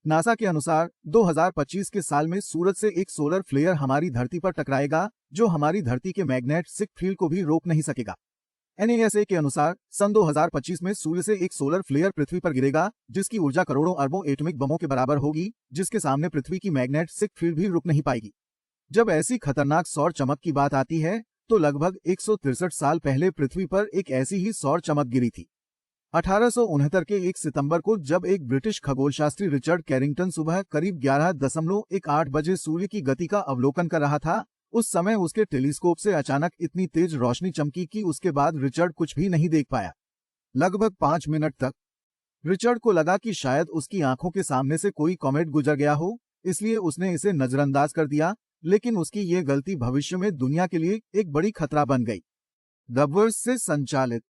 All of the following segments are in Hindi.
नासा के अनुसार 2025 के साल में सूरज से एक सोलर फ्लेयर हमारी धरती पर टकराएगा, जो हमारी धरती के मैग्नेटिक फील्ड को भी रोक नहीं सकेगा। NASA के अनुसार सन 2025 में सूर्य से एक सोलर फ्लेयर पृथ्वी पर गिरेगा, जिसकी ऊर्जा करोड़ों अरबों एटॉमिक बमों के बराबर होगी, जिसके सामने पृथ्वी की मैग्नेटिक फील्ड भी रुक नहीं पाएगी। जब ऐसी खतरनाक सौर चमक की बात आती है, तो लगभग 163 साल पहले पृथ्वी पर एक ऐसी ही सौर चमक गिरी थी। 1869 के 1 सितंबर को जब एक ब्रिटिश खगोलशास्त्री रिचर्ड कैरिंगटन सुबह करीब 11:18 बजे सूर्य की गति का अवलोकन कर रहा था, उस समय उसके टेलीस्कोप से अचानक इतनी तेज रोशनी चमकी कि उसके बाद रिचर्ड कुछ भी नहीं देख पाया। लगभग 5 मिनट तक रिचर्ड को लगा कि शायद उसकी आंखों के सामने से कोई कॉमेट गुजर गया हो, इसलिए उसने इसे नजरअंदाज कर दिया, लेकिन उसकी ये गलती भविष्य में दुनिया के लिए एक बड़ी खतरा बन गई। द वर्स से संचालित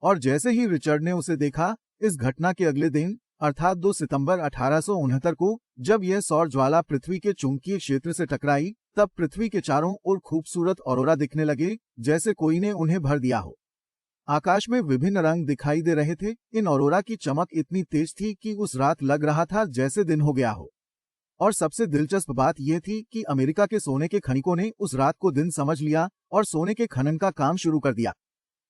और जैसे ही रिचर्ड ने उसे देखा, इस घटना के अगले दिन अर्थात 2 सितंबर 1869 को जब यह सौर ज्वाला पृथ्वी के चुंबकीय क्षेत्र से टकराई, तब पृथ्वी के चारों ओर खूबसूरत ऑरोरा दिखने लगे, जैसे कोई ने उन्हें भर दिया हो। आकाश में विभिन्न रंग दिखाई दे रहे थे। इन ऑरोरा की चमक इतनी तेज थी कि उस रात लग रहा था जैसे दिन हो गया हो। और सबसे दिलचस्प बात यह थी कि अमेरिका के सोने के खनिकों ने उस रात को दिन समझ लिया और सोने के खनन का काम शुरू कर दिया।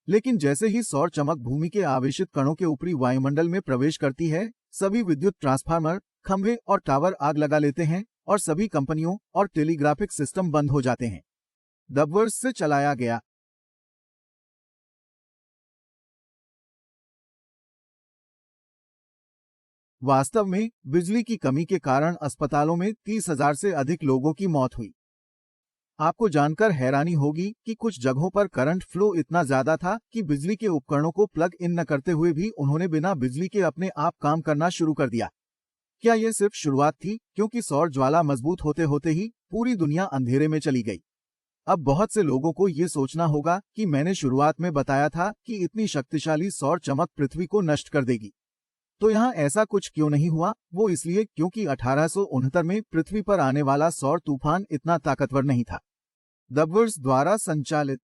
लेकिन जैसे ही सौर चमक भूमि के आवेशित कणों के ऊपरी वायुमंडल में प्रवेश करती है, सभी विद्युत ट्रांसफार्मर, खंभे और टावर आग लगा लेते हैं और सभी कंपनियों और टेलीग्राफिक सिस्टम बंद हो जाते हैं। द वर्स से चलाया गया। वास्तव में बिजली की कमी के कारण अस्पतालों में 30,000 से अधिक लोगों की मौत हुई। आपको जानकर हैरानी होगी कि कुछ जगहों पर करंट फ्लो इतना ज्यादा था कि बिजली के उपकरणों को प्लग इन न करते हुए भी उन्होंने बिना बिजली के अपने आप काम करना शुरू कर दिया। क्या यह सिर्फ शुरुआत थी, क्योंकि सौर ज्वाला मजबूत होते होते ही पूरी दुनिया अंधेरे में चली गई। अब बहुत से लोगों को ये सोचना होगा कि मैंने शुरुआत में बताया था कि इतनी शक्तिशाली सौर चमक पृथ्वी को नष्ट कर देगी। तो यहाँ ऐसा कुछ क्यों नहीं हुआ? वो इसलिए क्योंकि 1869 में पृथ्वी पर आने वाला सौर तूफान इतना ताकतवर नहीं था। द वर्स द्वारा संचालित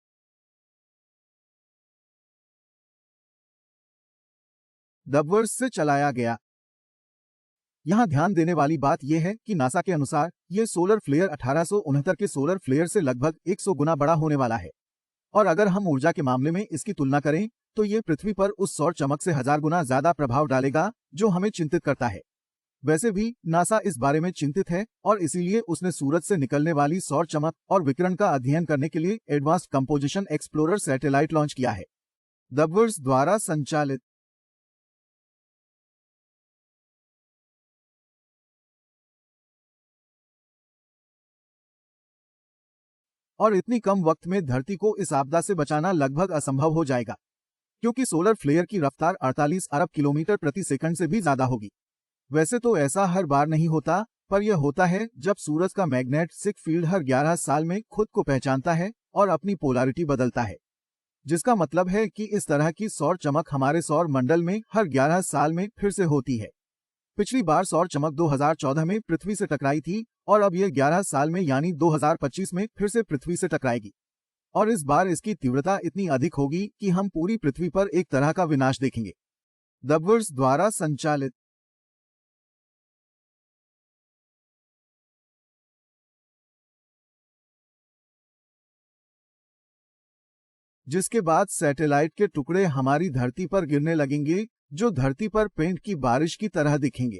द वर्स से चलाया गया। यहाँ ध्यान देने वाली बात यह है कि नासा के अनुसार ये सोलर फ्लेयर 1869 के सोलर फ्लेयर से लगभग 100 गुना बड़ा होने वाला है। और अगर हम ऊर्जा के मामले में इसकी तुलना करें, तो ये पृथ्वी पर उस सौर चमक से 1000 गुना ज्यादा प्रभाव डालेगा, जो हमें चिंतित करता है। वैसे भी नासा इस बारे में चिंतित है और इसीलिए उसने सूरज से निकलने वाली सौर चमक और विकिरण का अध्ययन करने के लिए advanced composition explorer satellite launch किया है। द वर्स द्वारा संचालित और इतनी कम वक्त में धरती को इस आपदा से बचाना लगभग असंभव हो जाएगा, क्योंकि सोलर फ्लेयर की रफ्तार 48 अरब किलोमीटर प्रति सेकंड से भी ज्यादा होगी। वैसे तो ऐसा हर बार नहीं होता, पर यह होता है जब सूरज का मैग्नेटिक फील्ड हर 11 साल में खुद को पहचानता है और अपनी पोलैरिटी बदलता है, जिसका मतलब है कि इस तरह की सौर चमक हमारे सौर मंडल में हर 11 साल में फिर से होती है। पिछली बार सौर चमक 2014 में पृथ्वी से टकराई थी और अब यह 11 साल में यानी 2025 में फिर से पृथ्वी से टकराएगी। और इस बार इसकी तीव्रता इतनी अधिक होगी कि हम पूरी पृथ्वी पर एक तरह का विनाश देखेंगे। द वर्स द्वारा संचालित जिसके बाद सैटेलाइट के टुकड़े हमारी धरती पर गिरने लगेंगे, जो धरती पर पेंट की बारिश की तरह दिखेंगे।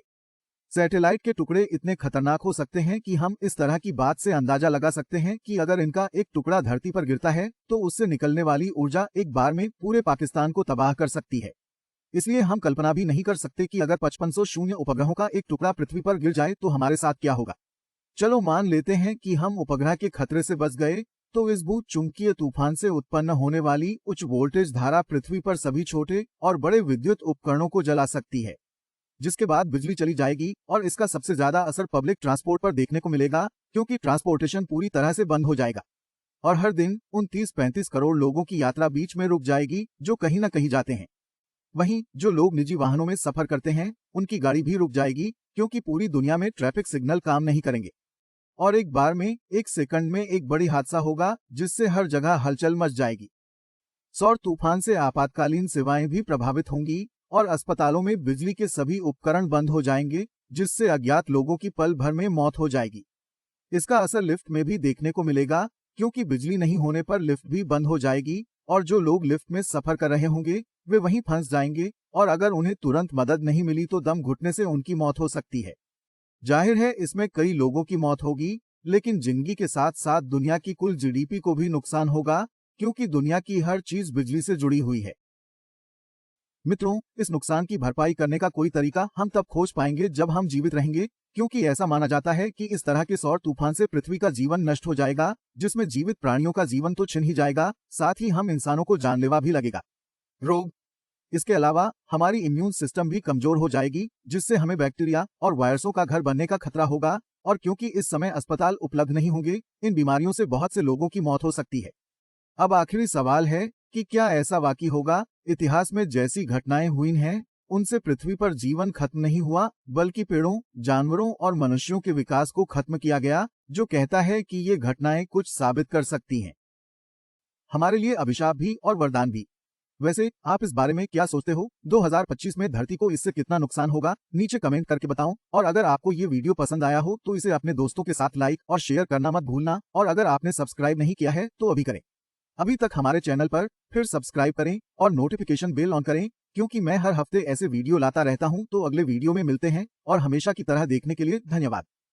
सैटेलाइट के टुकड़े इतने खतरनाक हो सकते हैं कि हम इस तरह की बात से अंदाजा लगा सकते हैं कि अगर इनका एक टुकड़ा धरती पर गिरता है, तो उससे निकलने वाली ऊर्जा एक बार में पूरे पाकिस्तान को तबाह कर सकती है। इसलिए हम कल्पना भी नहीं कर सकते कि अगर 5500 उपग्रहों का एक टुकड़ा पृथ्वी पर गिर जाए तो हमारे साथ क्या होगा। चलो मान लेते हैं कि हम उपग्रह के खतरे से बच गए, तो इस भू चुंबकीय तूफान से उत्पन्न होने वाली उच्च वोल्टेज धारा पृथ्वी पर सभी छोटे और बड़े विद्युत उपकरणों को जला सकती है, जिसके बाद बिजली चली जाएगी और इसका सबसे ज्यादा असर पब्लिक ट्रांसपोर्ट पर देखने को मिलेगा, क्योंकि ट्रांसपोर्टेशन पूरी तरह से बंद हो जाएगा और हर दिन उन 30-35 करोड़ लोगों की यात्रा बीच में रुक जाएगी जो कहीं ना कहीं जाते हैं। वहीं जो लोग निजी वाहनों में सफर करते हैं, उनकी गाड़ी भी रुक जाएगी, क्योंकि पूरी दुनिया में ट्रैफिक सिग्नल काम नहीं करेंगे। और एक बार में एक सेकंड में एक बड़ी हादसा होगा जिससे हर जगह हलचल मच जाएगी। सौर तूफान से आपातकालीन सेवाएं भी प्रभावित होंगी और अस्पतालों में बिजली के सभी उपकरण बंद हो जाएंगे, जिससे अज्ञात लोगों की पल भर में मौत हो जाएगी। इसका असर लिफ्ट में भी देखने को मिलेगा, क्योंकि बिजली नहीं होने पर लिफ्ट भी बंद हो जाएगी और जो लोग लिफ्ट में सफर कर रहे होंगे वे वहीं फंस जाएंगे और अगर उन्हें तुरंत मदद नहीं मिली तो दम घुटने से उनकी मौत हो सकती है। जाहिर है इसमें कई लोगों की मौत होगी, लेकिन जिंदगी के साथ साथ दुनिया की कुल जीडीपी को भी नुकसान होगा, क्योंकि दुनिया की हर चीज बिजली से जुड़ी हुई है। मित्रों, इस नुकसान की भरपाई करने का कोई तरीका हम तब खोज पाएंगे जब हम जीवित रहेंगे, क्योंकि ऐसा माना जाता है कि इस तरह के सौर तूफान से पृथ्वी का जीवन नष्ट हो जाएगा, जिसमें जीवित प्राणियों का जीवन तो छिन ही जाएगा, साथ ही हम इंसानों को जानलेवा भी लगेगा। रोग। इसके अलावा हमारी इम्यून सिस्टम भी कमजोर हो जाएगी, जिससे हमें बैक्टीरिया और वायरसों का घर बनने का खतरा होगा, और क्योंकि इस समय अस्पताल उपलब्ध नहीं होंगे, इन बीमारियों से बहुत से लोगों की मौत हो सकती है। अब आखिरी सवाल है कि क्या ऐसा वाकई होगा? इतिहास में जैसी घटनाएं हुई हैं, उनसे पृथ्वी पर जीवन खत्म नहीं हुआ, बल्कि पेड़ों, जानवरों और मनुष्यों के विकास को खत्म किया गया, जो कहता है कि ये घटनाएं कुछ साबित कर सकती हैं। हमारे लिए अभिशाप भी और वरदान भी। वैसे आप इस बारे में क्या सोचते हो? 2025 में धरती को इससे कितना नुकसान होगा? नीचे कमेंट करके बताओ। और अगर आपको ये वीडियो पसंद आया हो तो इसे अपने दोस्तों के साथ लाइक और शेयर करना मत भूलना, और अगर आपने सब्सक्राइब नहीं किया है तो अभी करें। अभी तक हमारे चैनल पर फिर सब्सक्राइब करें और नोटिफिकेशन बेल ऑन करें, क्योंकि मैं हर हफ्ते ऐसे वीडियो लाता रहता हूं। तो अगले वीडियो में मिलते हैं, और हमेशा की तरह देखने के लिए धन्यवाद।